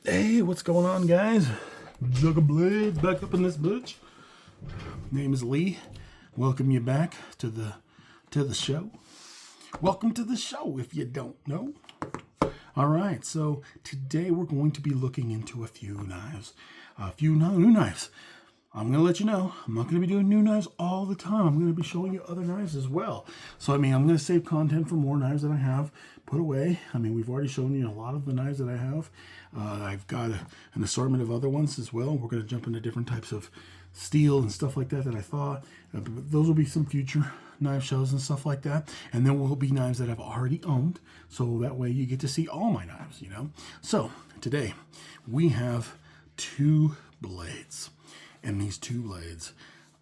Hey, what's going on, guys? Jug of Blades back up in this bitch. Name is Lee. Welcome you back to the show. Welcome to the show if you don't know. All right, so today we're going to be looking into a few knives, new knives. I'm going to let you know, I'm not going to be doing new knives all the time. I'm going to be showing you other knives as well. So, I'm going to save content for more knives that I have put away. We've already shown you a lot of the knives that I have. I've got an assortment of other ones as well. We're going to jump into different types of steel and stuff like that I thought. Those will be some future knife shows and stuff like that. And then will be knives that I've already owned. So that way you get to see all my knives, So, today we have two blades. And these two blades,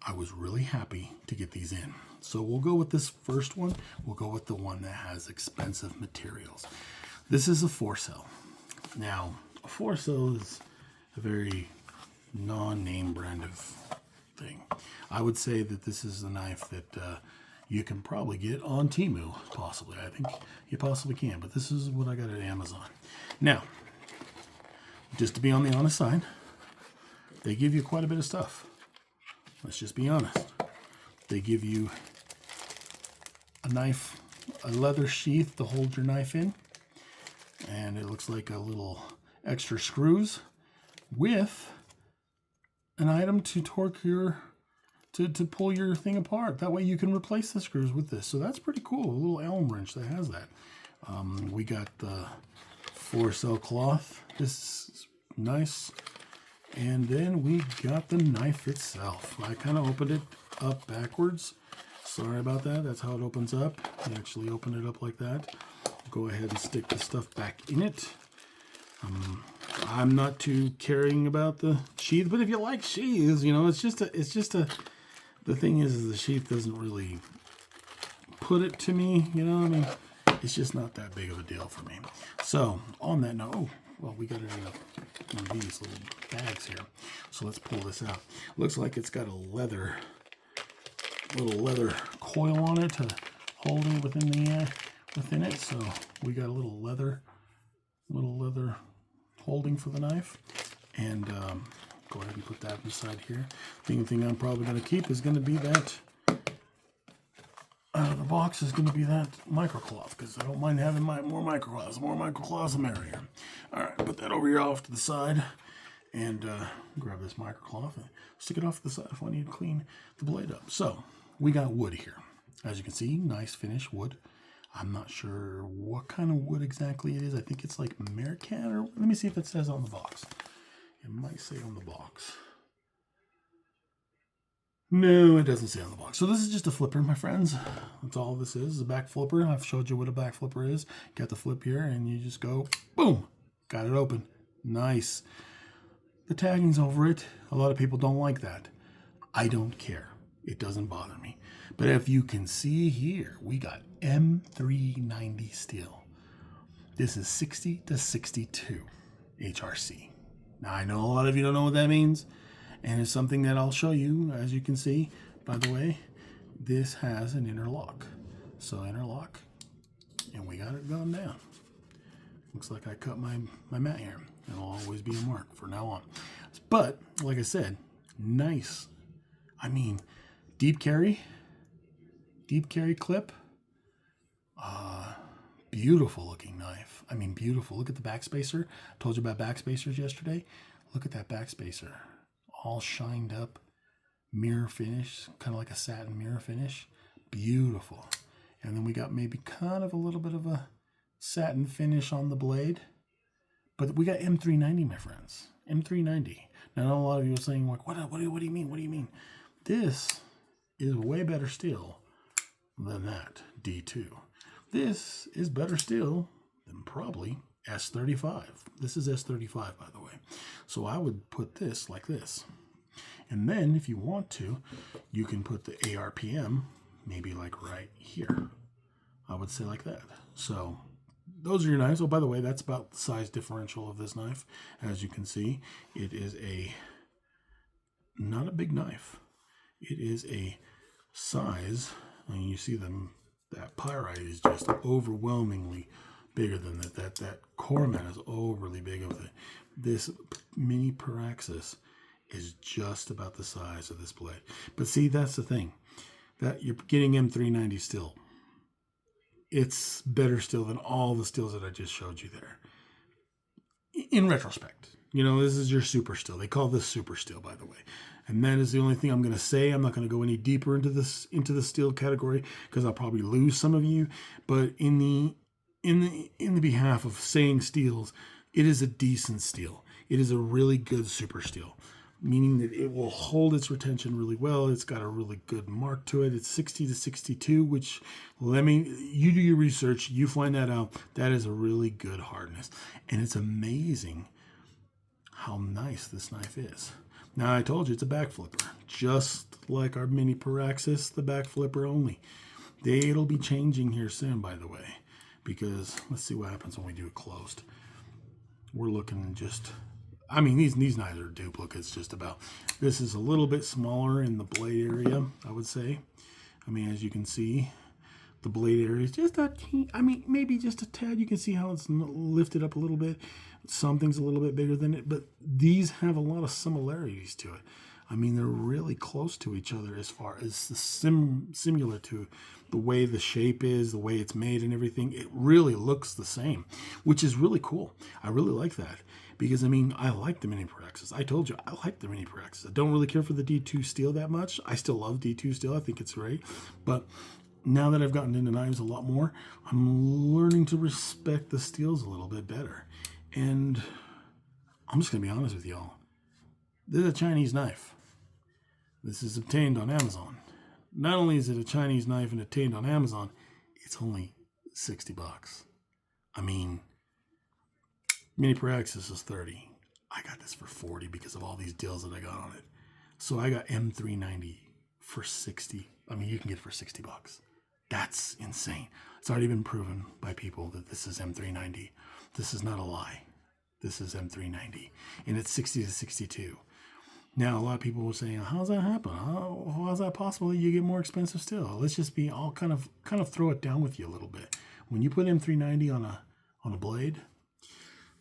I was really happy to get these in. So we'll go with this first one. We'll go with the one that has expensive materials. This is a foresail. Now, a foresail is a very non-name brand of thing. I would say that this is a knife that you can probably get on Temu, possibly. I think you possibly can, but this is what I got at Amazon. Now, just to be on the honest side, they give you quite a bit of stuff. Let's just be honest. They give you a knife, a leather sheath to hold your knife in. And it looks like a little extra screws with an item to torque your, to pull your thing apart. That way you can replace the screws with this. So that's pretty cool. A little Allen wrench that has that. We got the foresail cloth. This is nice. And then we got the knife itself. I kind of opened it up backwards. Sorry about that. That's how it opens up. You actually open it up like that. Go ahead and stick the stuff back in it. I'm not too caring about the sheath, but if you like sheaths, the thing is the sheath doesn't really put it to me, it's just not that big of a deal for me. So on that note, we got it in one of these little bags here. So let's pull this out. Looks like it's got a little leather coil on it to hold it within it. So we got a little leather holding for the knife. And go ahead and put that inside here. The thing I'm probably going to keep is going to be that. Out of the box is going to be that microcloth, because I don't mind having more microcloths. The more microcloths, the merrier. All right, put that over here off to the side, and grab this microcloth and stick it off to the side if I need to clean the blade up. So we got wood here. As you can see, nice finished wood. I'm not sure what kind of wood exactly it is. I think it's like American, or let me see if it says on the box. It might say on the box. No, it doesn't say on the box. So this is just a flipper, my friends. That's all this is a back flipper. I've showed you what a back flipper is. Got the flip here, and you just go, boom, got it open. Nice. The tagging's over it. A lot of people don't like that. I don't care. It doesn't bother me. But if you can see here, we got M390 steel. This is 60 to 62 HRC. Now, I know a lot of you don't know what that means. And it's something that I'll show you. As you can see, by the way, this has an interlock. So interlock, and we got it gone down. Looks like I cut my mat here. It'll always be a mark for now on. But, like I said, nice. Deep carry clip. Beautiful looking knife. Beautiful. Look at the backspacer. I told you about backspacers yesterday. Look at that backspacer. All shined up, mirror finish, kind of like a satin mirror finish. Beautiful. And then we got maybe kind of a little bit of a satin finish on the blade. But we got M390, my friends. M390. Now, a lot of you are saying, like, what do you mean? What do you mean? This is way better steel than that D2. This is better steel than probably S35. This is S35, by the way. So I would put this like this. And then if you want to, you can put the ARPM maybe like right here. I would say like that. So those are your knives. Oh, by the way, that's about the size differential of this knife. As you can see, it is not a big knife. It is a size, and you see that pyrite is just overwhelmingly bigger than that. That core mat is overly big of it. this mini Paraxis is just about the size of this blade. But see, that's the thing. That you're getting M390 still. It's better still than all the stills that I just showed you there. In retrospect, this is your super still. They call this super still, by the way. And that is the only thing I'm going to say. I'm not going to go any deeper into the still category because I'll probably lose some of you. But in the behalf of saying steels, it is a decent steel. It is a really good super steel, meaning that it will hold its retention really well. It's got a really good mark to it. It's 60 to 62, which you do your research, you find that out. That is a really good hardness. And it's amazing how nice this knife is. Now, I told you it's a back flipper, just like our mini Paraxis, the back flipper only. It'll be changing here soon, by the way, because let's see what happens when we do it closed. We're looking these knives are duplicates just about. This is a little bit smaller in the blade area, I would say. As you can see, the blade area is just maybe just a tad. You can see how it's lifted up a little bit. Something's a little bit bigger than it, but these have a lot of similarities to it. They're really close to each other as far as the similar to the way the shape is, the way it's made and everything. It really looks the same, which is really cool. I really like that because, I like the mini Paraxis. I told you, I like the mini Paraxis. I don't really care for the D2 steel that much. I still love D2 steel. I think it's great. But now that I've gotten into knives a lot more, I'm learning to respect the steels a little bit better. And I'm just going to be honest with y'all. This is a Chinese knife. This is obtained on Amazon. Not only is it a Chinese knife and obtained on Amazon, it's only $60. Mini Paraxis is $30. I got this for $40 because of all these deals that I got on it. So I got M390 for $60. You can get it for $60. That's insane. It's already been proven by people that this is M390. This is not a lie. This is M390. And it's 60 to 62. Now, a lot of people were saying, how's that happen? How's that possible that you get more expensive still? Let's just be all kind of throw it down with you a little bit. When you put M390 on a blade,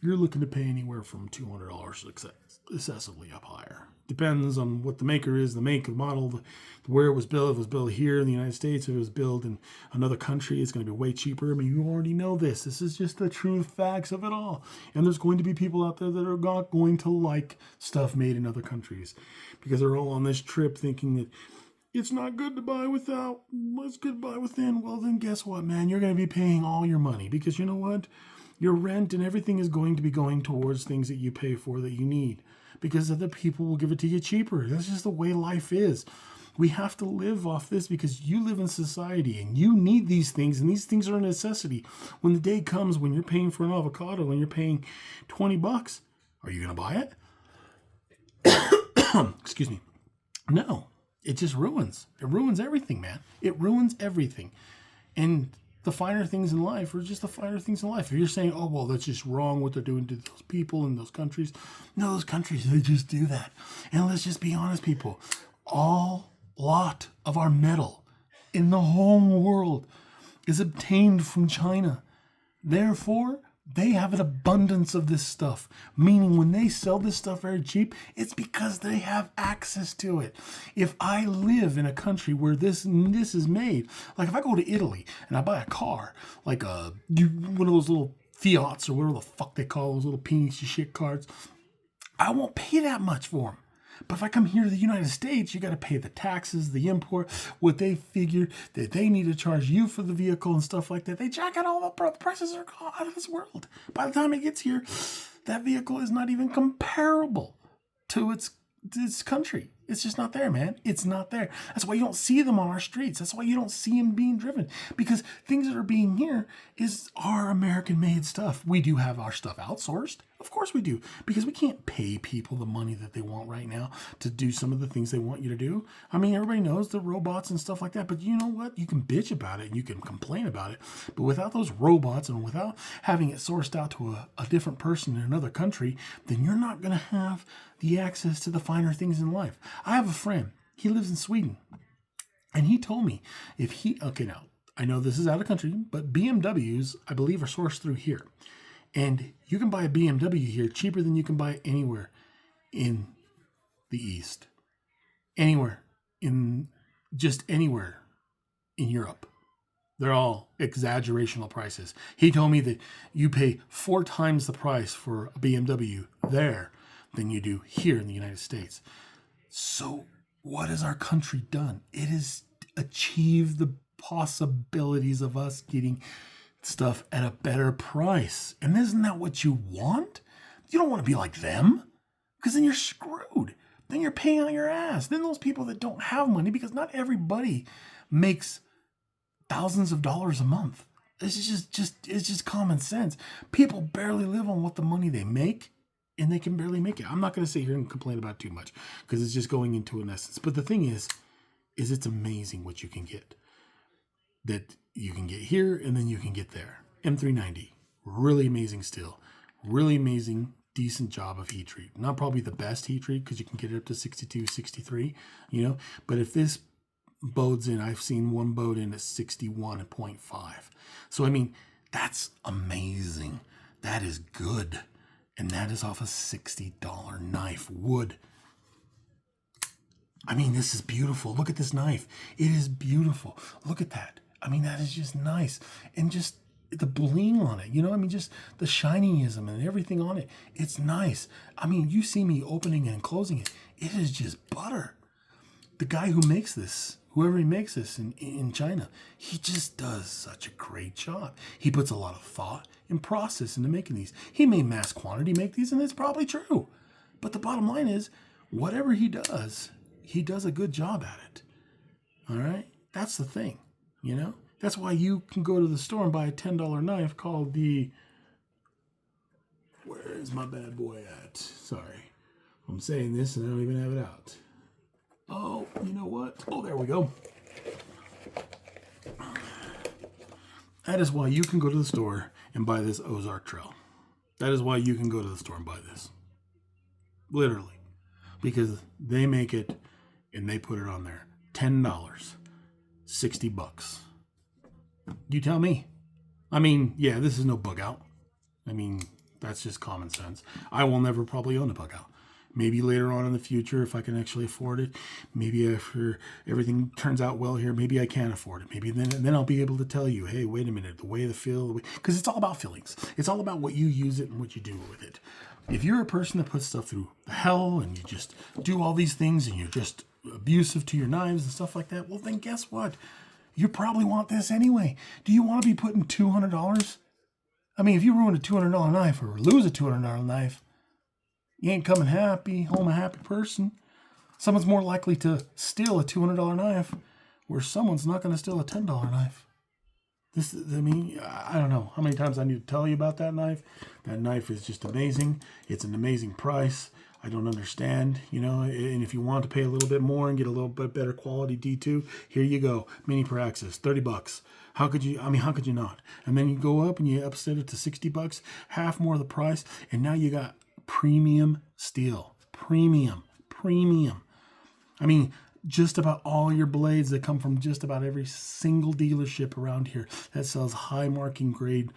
you're looking to pay anywhere from $200 excessively up higher. Depends on what the maker is, the make, the model, where it was built. If it was built here in the United States, if it was built in another country, it's going to be way cheaper. You already know this. This is just the true facts of it all. And there's going to be people out there that are not going to like stuff made in other countries because they're all on this trip thinking that it's not good to buy without, it's good to buy within. Well, then guess what, man? You're going to be paying all your money because you know what? Your rent and everything is going to be going towards things that you pay for that you need because other people will give it to you cheaper. That's just the way life is. We have to live off this because you live in society and you need these things, and these things are a necessity. When the day comes when you're paying for an avocado and you're paying $20, are you going to buy it? Excuse me. No, it just ruins. It ruins everything, man. It ruins everything. And the finer things in life are just the finer things in life. If you're saying, oh, well, that's just wrong what they're doing to those people in those countries. No, those countries, they just do that. And let's just be honest, people. Lot of our metal in the whole world is obtained from China. Therefore, they have an abundance of this stuff. Meaning when they sell this stuff very cheap, it's because they have access to it. If I live in a country where this is made, like if I go to Italy and I buy a car, like one of those little Fiats or whatever the fuck they call those little piece of shit cars, I won't pay that much for them. But if I come here to the United States, you got to pay the taxes, the import, what they figured that they need to charge you for the vehicle and stuff like that. They jack out all the prices are out of this world. By the time it gets here, that vehicle is not even comparable to its country. It's just not there, man. It's not there. That's why you don't see them on our streets. That's why you don't see them being driven. Because things that are being here is our American-made stuff. We do have our stuff outsourced. Of course we do. Because we can't pay people the money that they want right now to do some of the things they want you to do. Everybody knows the robots and stuff like that. But you know what? You can bitch about it and you can complain about it. But without those robots and without having it sourced out to a different person in another country, then you're not going to have the access to the finer things in life. I have a friend. He lives in Sweden. And he told me now, I know this is out of country, but BMWs, I believe, are sourced through here. And you can buy a BMW here cheaper than you can buy anywhere in the East. Anywhere anywhere in Europe. They're all exaggerational prices. He told me that you pay 4 times the price for a BMW there than you do here in the United States. So what has our country done? It has achieved the possibilities of us getting stuff at a better price. And isn't that what you want? You don't want to be like them, because then you're screwed. Then you're paying out your ass. Then those people that don't have money, because not everybody makes thousands of dollars a month. It's just common sense. People barely live on what the money they make, and they can barely make it. I'm not going to sit here and complain about it too much, because it's just going into an essence. But the thing is it's amazing what you can get. That you can get here, and then you can get there. M390, really amazing still. Really amazing, decent job of heat treat. Not probably the best heat treat, because you can get it up to 62, 63, But if this bodes in, I've seen one bode in at 61.5. So, I mean, that's amazing. That is good. And that is off a $60 knife. Wood. I mean, this is beautiful. Look at this knife. It is beautiful. Look at that. I mean, that is just nice. And just the bling on it, just the shiningism and everything on it. It's nice. I mean, you see me opening and closing it. It is just butter. The guy who makes this, whoever he makes this in China, he just does such a great job. He puts a lot of thought and process into making these. He may mass quantity make these, and it's probably true. But the bottom line is, whatever he does a good job at it. All right? That's the thing, That's why you can go to the store and buy a $10 knife called the... Where is my bad boy at? Sorry. I'm saying this and I don't even have it out. Oh, you know what? Oh, there we go. That is why you can go to the store and buy this Ozark Trail. That is why you can go to the store and buy this. Literally. Because they make it and they put it on there. $10. $60. You tell me. I mean, yeah, this is no bug out. I mean, that's just common sense. I will never probably own a bug out. Maybe later on in the future, if I can actually afford it. Maybe after everything turns out well here, maybe I can afford it. Maybe then I'll be able to tell you, hey, wait a minute, the way the feel, because it's all about feelings. It's all about what you use it and what you do with it. If you're a person that puts stuff through the hell and you just do all these things and you're just abusive to your knives and stuff like that, well, then guess what? You probably want this anyway. Do you want to be putting $200? I mean, if you ruin a $200 knife or lose a $200 knife, you ain't coming home a happy person. Someone's more likely to steal a $200 knife, where someone's not going to steal a $10 knife. I don't know how many times I need to tell you about that knife. That knife is just amazing. It's an amazing price. I don't understand, and if you want to pay a little bit more and get a little bit better quality D2, here you go. Mini Praxis, $30. How could you not? And then you go up and you upset it to $60, half more of the price, and now you got premium steel. Premium. I mean, just about all your blades that come from just about every single dealership around here that sells high marking grade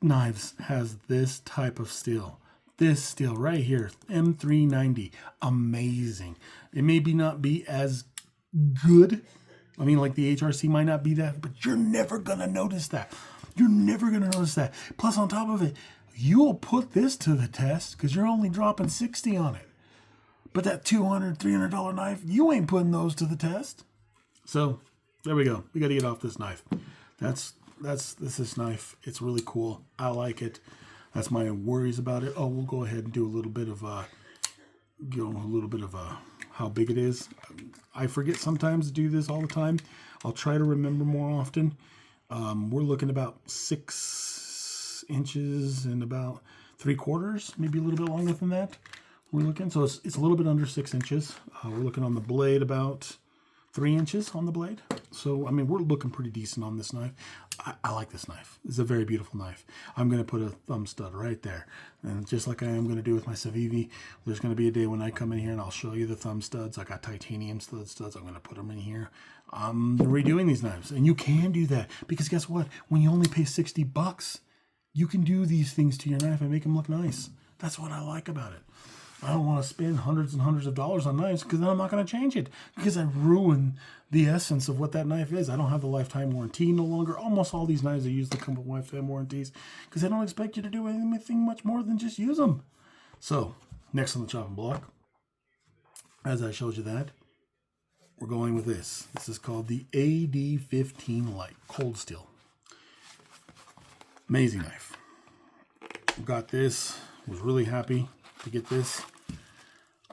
knives has this type of steel. This steel right here, M390, amazing. It may not be as good. I mean, like the HRC might not be that, but you're never going to notice that. Plus, on top of it, you'll put this to the test because you're only dropping 60 on it. But that $200, $300 knife, you ain't putting those to the test. So, there we go. We got to get off this knife. This knife. It's really cool. I like it. That's my worries about it. Oh, we'll go ahead and do a little bit of how big it is. I forget sometimes to do this all the time. I'll try to remember more often. We're looking about 6 inches and about 3/4, maybe a little bit longer than that. We're looking, so it's a little bit under 6 inches. We're looking on the blade about 3 inches on the blade. So, I mean, we're looking pretty decent on this knife. I like this knife. It's a very beautiful knife. I'm going to put a thumb stud right there. And just like I am going to do with my Civivi, there's going to be a day when I come in here and I'll show you the thumb studs. I got titanium studs. I'm going to put them in here. I'm redoing these knives. And you can do that. Because guess what? When you only pay $60, You can do these things to your knife and make them look nice. That's what I like about it. I don't want to spend hundreds and hundreds of dollars on knives because then I'm not going to change it because I ruin the essence of what that knife is. I don't have the lifetime warranty no longer. Almost all these knives I use come with lifetime warranties because I don't expect you to do anything much more than just use them. So next on the chopping block, as I showed you that, we're going with this. This is called the AD15 Lite Cold Steel. Amazing knife. Got this. Was really happy to get this.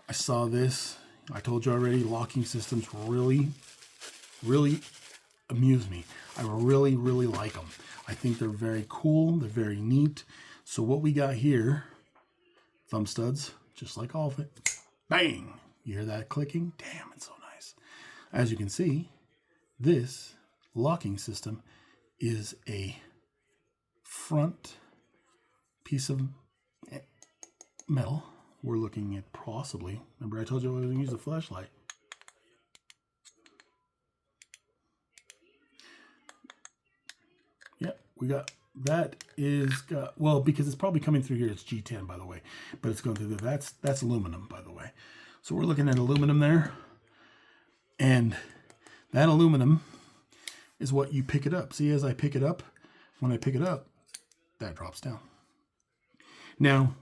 I saw this. I told you already, locking systems really amuse me. I really like them. I think they're very cool. They're very neat. So what we got here, thumb studs, just like all of it. Bang! You hear that clicking? Damn, it's so nice. As you can see, this locking system is a front piece of metal. We're looking at possibly, remember I told you I was going to use a flashlight. Yeah, we got, that is, well, because it's probably coming through here, it's G10 by the way, but it's going through there. That's aluminum by the way. So we're looking at aluminum there, and that aluminum is what you pick it up. See, as I pick it up, when I pick it up, that drops down. Now,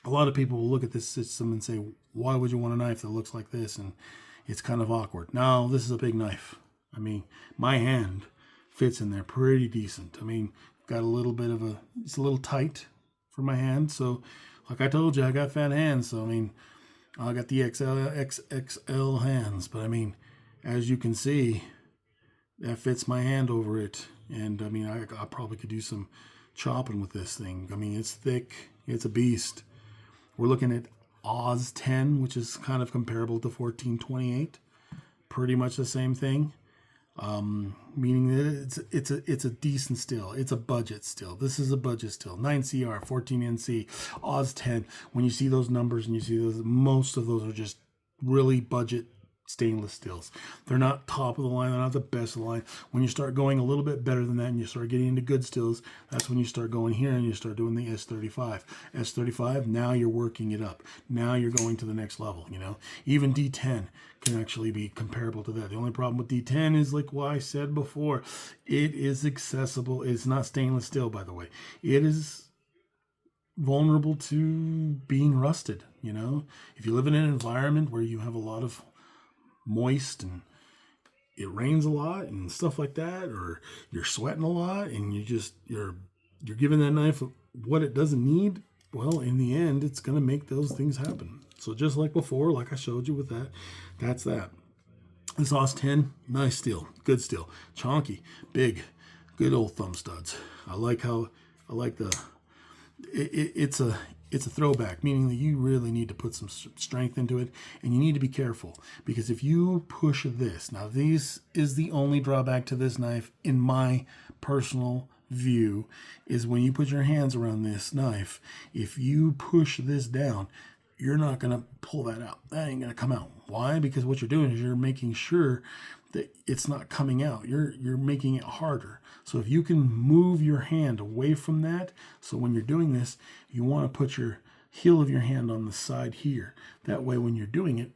a lot of people will look at this system and say, why would you want a knife that looks like this? And it's kind of awkward. No, this is a big knife. I mean, my hand fits in there pretty decent. I mean, got a little bit of it's a little tight for my hand. So like I told you, I got fat hands. So I mean, I got the XXL hands. But I mean, as you can see, that fits my hand over it. And I mean, I probably could do some chopping with this thing. I mean, it's thick. It's a beast. We're looking at Oz 10, which is kind of comparable to 1428. Pretty much the same thing. Meaning that it's a decent still. It's a budget still. This is a budget still. 9CR, 14NC, Oz 10. When you see those numbers and you see those, most of those are just really budget stainless steels. They're not top of the line. They're not the best of the line. When you start going a little bit better than that and you start getting into good steels, that's when you start going here and you start doing the S35. S35, now you're working it up. Now you're going to the next level, you know. Even D10 can actually be comparable to that. The only problem with D10 is like what I said before. It is accessible. It's not stainless steel, by the way. It is vulnerable to being rusted, you know. If you live in an environment where you have a lot of moist and it rains a lot and stuff like that, or you're sweating a lot and you're giving that knife what it doesn't need, well, in the end it's going to make those things happen. So just like before, like I showed you with that, that's that. This Oz 10, nice steel, good steel, chonky, big, good old thumb studs. I like the it's a throwback, meaning that you really need to put some strength into it, and you need to be careful, because if you push this, now this is the only drawback to this knife in my personal view, is when you put your hands around this knife, if you push this down, you're not going to pull that out. That ain't going to come out. Why? Because what you're doing is you're making sure that it's not coming out. You're making it harder. So if you can move your hand away from that, so when you're doing this, you want to put your heel of your hand on the side here. That way when you're doing it,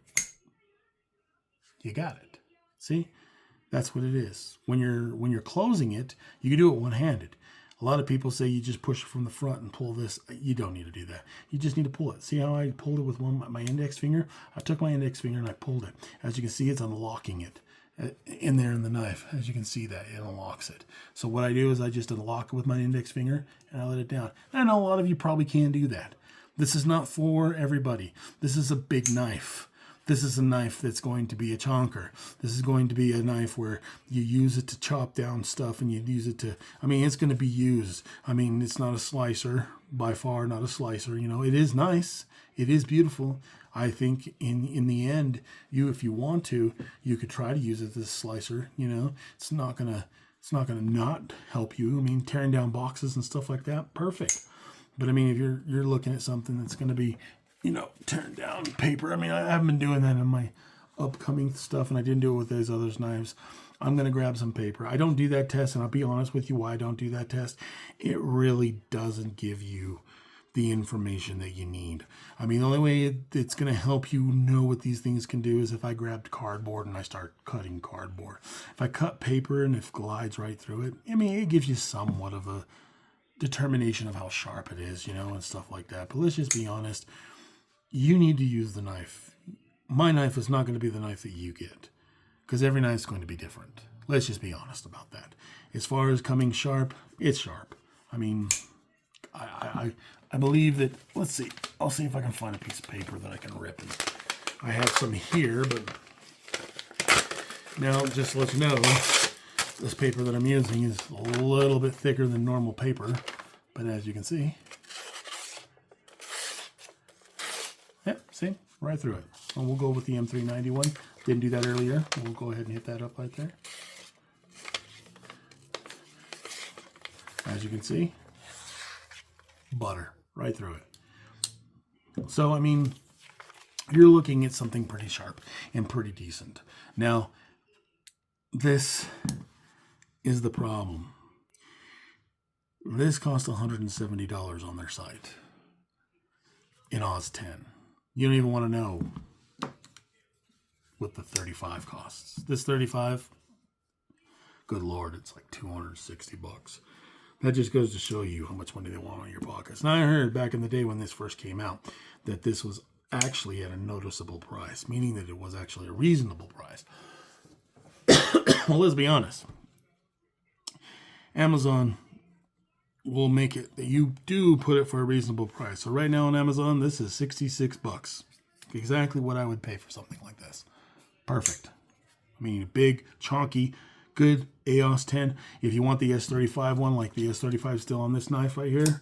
you got it. See? That's what it is. When you're closing it, you can do it one-handed. A lot of people say you just push it from the front and pull this. You don't need to do that. You just need to pull it. See how I pulled it with my index finger? I took my index finger and I pulled it. As you can see, it's unlocking it in there in the knife. As you can see, that it unlocks it. So what I do is I just unlock it with my index finger and I let it down. I know a lot of you probably can't do that. This is not for everybody. This is a big knife. This is a knife that's going to be a chonker. This is going to be a knife where you use it to chop down stuff, and you use it to, I mean, it's going to be used. I mean, it's not a slicer, by far not a slicer. You know, it is nice. It is beautiful. I think in the end, if you want to, you could try to use it as a slicer. You know, it's not gonna not help you. I mean, tearing down boxes and stuff like that, perfect. But I mean, if you're looking at something that's going to be, you know, tearing down paper. I mean, I haven't been doing that in upcoming stuff, and I didn't do it with those other knives, I'm going to grab some paper. I don't do that test, and I'll be honest with you why I don't do that test. It really doesn't give you the information that you need. I mean, the only way it's going to help you know what these things can do is if I grabbed cardboard and I start cutting cardboard. If I cut paper and it glides right through it, I mean, it gives you somewhat of a determination of how sharp it is, you know, and stuff like that. But let's just be honest. You need to use the knife. My knife is not going to be the knife that you get because every knife is going to be different. Let's just be honest about that. As far as coming sharp, it's sharp. I mean, I believe that, let's see, I'll see if I can find a piece of paper that I can rip. And I have some here, but now just to let you know, this paper that I'm using is a little bit thicker than normal paper, but as you can see, yeah, see, right through it. And we'll go with the M391. Didn't do that earlier. We'll go ahead and hit that up right there. As you can see, butter right through it. So, I mean, you're looking at something pretty sharp and pretty decent. Now, this is the problem. This cost $170 on their site in Oz 10. You don't even want to know what the 35 costs. This 35, good Lord, it's like $260. That just goes to show you how much money they want on your pockets. Now, I heard back in the day when this first came out that this was actually at a noticeable price, meaning that it was actually a reasonable price. Well, let's be honest. Amazon will make it that you do put it for a reasonable price. So right now on Amazon, this is $66. Exactly what I would pay for something like this. Perfect. I mean, big, chunky, good AOS 10. If you want the S35 one, like the S35 still on this knife right here,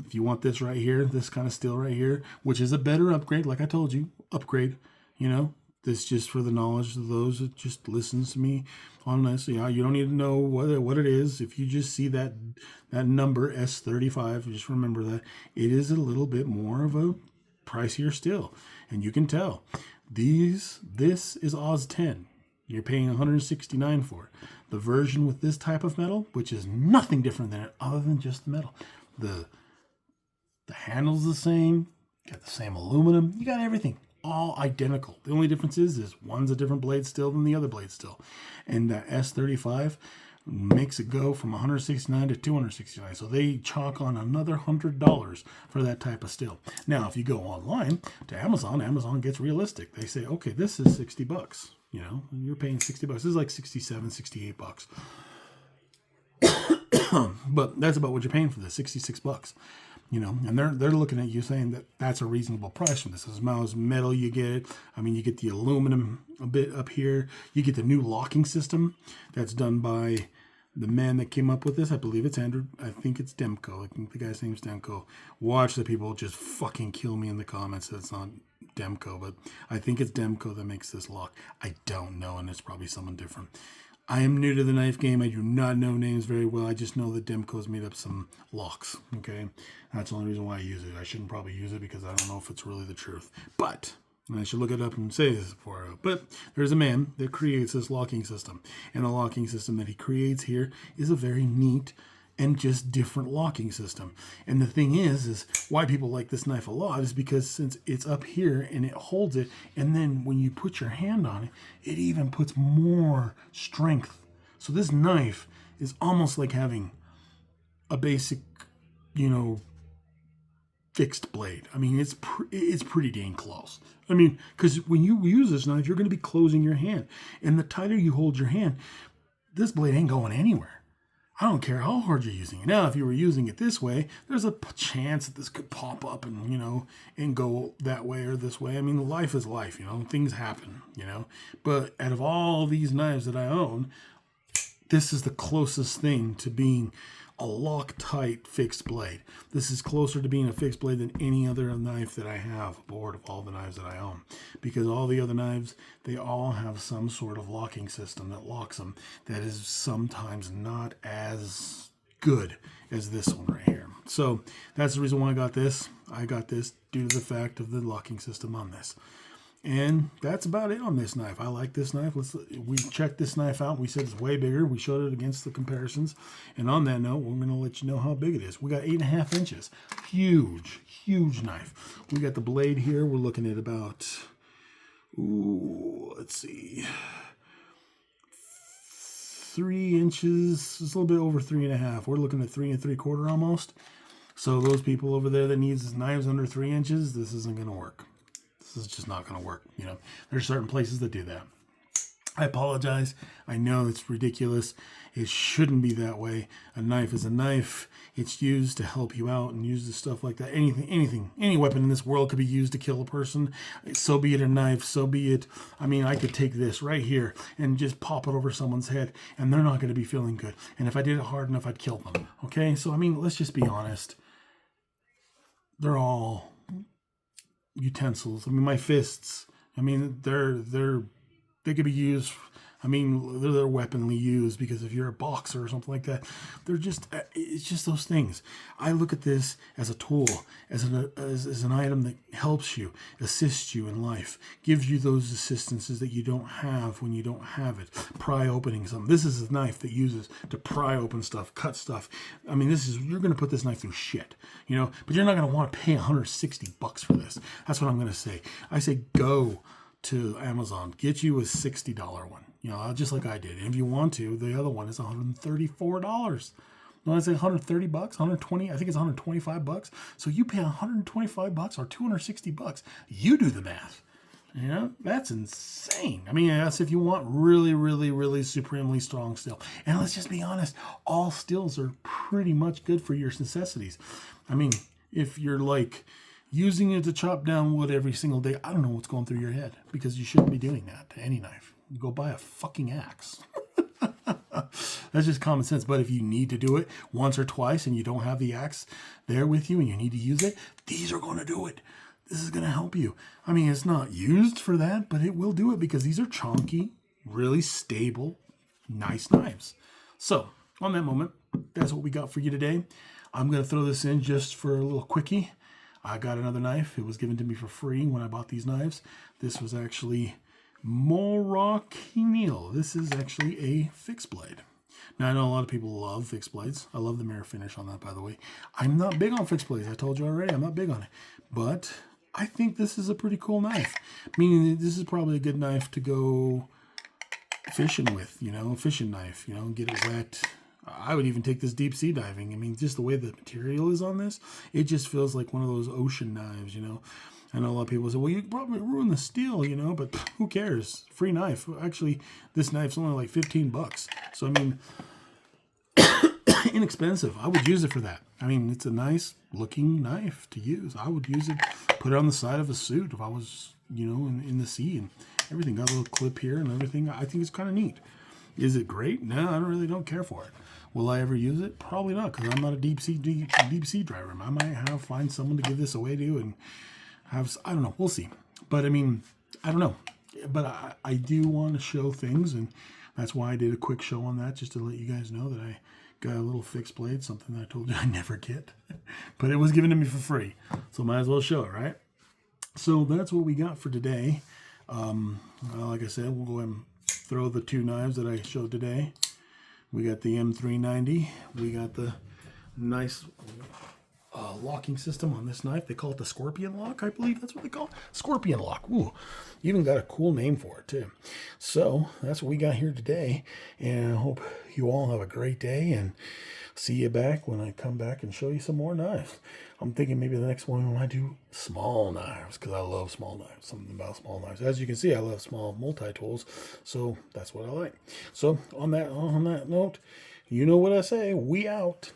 if you want this right here, this kind of steel right here, which is a better upgrade, like I told you, upgrade, you know, this just for the knowledge of those that just listens to me on this. Yeah, you don't need to know what it is. If you just see that number S35, just remember that it is a little bit more of a pricier steel, and you can tell. This is Oz 10. You're paying $169 for it. The version with this type of metal, which is nothing different than it other than just the metal. The handle's the same. You got the same aluminum. You got everything. All identical. The only difference is one's a different blade steel than the other blade steel. And the S35 makes it go from $169 to $269. So they chalk on another $100 for that type of steel. Now, if you go online to Amazon, Amazon gets realistic. They say, okay, this is $60. You know, and you're paying $60. This is like $67, $68. But that's about what you're paying for this, $66. You know, and they're looking at you saying that that's a reasonable price for this. As much as metal you get, I mean, you get the aluminum a bit up here. You get the new locking system that's done by the man that came up with this. I believe it's Andrew. I think it's Demko. I think the guy's name's Demko. Watch the people just fucking kill me in the comments that it's not Demko, but I think it's Demko that makes this lock. I don't know, and it's probably someone different. I am new to the knife game. I do not know names very well. I just know that Demko's made up some locks, okay? That's the only reason why I use it. I shouldn't probably use it because I don't know if it's really the truth. But, and I should look it up and say this before. But there's a man that creates this locking system. And the locking system that he creates here is a very neat and just different locking system. And the thing is why people like this knife a lot is because since it's up here and it holds it, and then when you put your hand on it, it even puts more strength. So this knife is almost like having a basic, you know, fixed blade. I mean, it's pretty dang close. I mean, because when you use this knife, you're going to be closing your hand. And the tighter you hold your hand, this blade ain't going anywhere. I don't care how hard you're using it. Now, if you were using it this way, there's a chance that this could pop up and, you know, and go that way or this way. I mean, life is life, you know, things happen, you know. But out of all these knives that I own, this is the closest thing to being a Loctite fixed blade. This is closer to being a fixed blade than any other knife that I have aboard of all the knives that I own. Because all the other knives, they all have some sort of locking system that locks them that is sometimes not as good as this one right here. So that's the reason why I got this. I got this due to the fact of the locking system on this. And that's about it on this knife. I like this knife. We checked this knife out. We said it's way bigger. We showed it against the comparisons. And on that note, we're going to let you know how big it is. We got 8.5 inches. Huge, huge knife. We got the blade here. We're looking at about, let's see, 3 inches. It's a little bit over 3.5. We're looking at 3 3/4 almost. So those people over there that needs knives under 3 inches, this isn't going to work. This is just not going to work. You know, there's certain places that do that. I apologize. I know it's ridiculous. It shouldn't be that way. A knife is a knife. It's used to help you out and used to stuff like that. Anything, any weapon in this world could be used to kill a person. So be it a knife, so be it. I mean, I could take this right here and just pop it over someone's head and they're not going to be feeling good. And if I did it hard enough, I'd kill them. Okay? So, I mean, let's just be honest. They're all utensils. I mean, my fists, I mean, they could be used. I mean, they're weaponly used because if you're a boxer or something like that, it's just those things. I look at this as a tool, as an item that helps you, assists you in life, gives you those assistances that you don't have when you don't have it. Pry opening something. This is a knife that uses to pry open stuff, cut stuff. I mean, you're going to put this knife through shit, you know, but you're not going to want to pay $160 for this. That's what I'm going to say. I say go to Amazon, get you a $60 one, you know, just like I did. And if you want to, the other one is $134. No, I say $130, 120. I think it's $125. So you pay $125 or $260. You do the math. You know, that's insane. I mean, that's if you want really, really, really supremely strong steel. And let's just be honest, all steels are pretty much good for your necessities. I mean, if you're like using it to chop down wood every single day, I don't know what's going through your head, because you shouldn't be doing that to any knife. You go buy a fucking axe. That's just common sense. But if you need to do it once or twice and you don't have the axe there with you and you need to use it, these are going to do it. This is going to help you. I mean, it's not used for that, but it will do it because these are chunky, really stable, nice knives. So on that moment, that's what we got for you today. I'm going to throw this in just for a little quickie. I got another knife. It was given to me for free when I bought these knives. This was actually Moroccanil. This is actually a fixed blade. Now, I know a lot of people love fixed blades. I love the mirror finish on that, by the way. I'm not big on fixed blades. I told you already, I'm not big on it. But I think this is a pretty cool knife. Meaning this is probably a good knife to go fishing with, you know, a fishing knife, you know, get it wet. I would even take this deep sea diving. I mean, just the way the material is on this, it just feels like one of those ocean knives, you know. I know a lot of people say, well, you probably ruin the steel, you know, but who cares? Free knife. Actually, this knife's only like $15. So, I mean, inexpensive. I would use it for that. I mean, it's a nice looking knife to use. I would use it, put it on the side of a suit if I was, you know, in the sea and everything. Got a little clip here and everything. I think it's kind of neat. Is it great? No, I really don't care for it. Will I ever use it? Probably not, because I'm not a deep sea driver. I might find someone to give this away to and have, I don't know. We'll see. But I mean, I don't know. But I do want to show things, and that's why I did a quick show on that, just to let you guys know that I got a little fixed blade, something that I told you I never get. But it was given to me for free, so might as well show it, right? So that's what we got for today. Like I said, we'll go ahead and throw the two knives that I showed today. We got the M390. We got the nice locking system on this knife. They call it the Scorpion Lock, I believe that's what they call it. Scorpion Lock. Ooh, even got a cool name for it too. So that's what we got here today. And I hope you all have a great day, and see you back when I come back and show you some more knives. I'm thinking maybe the next one when I do small knives, because I love small knives. Something about small knives. As you can see, I love small multi-tools, so that's what I like. So on that note, you know what I say. We out.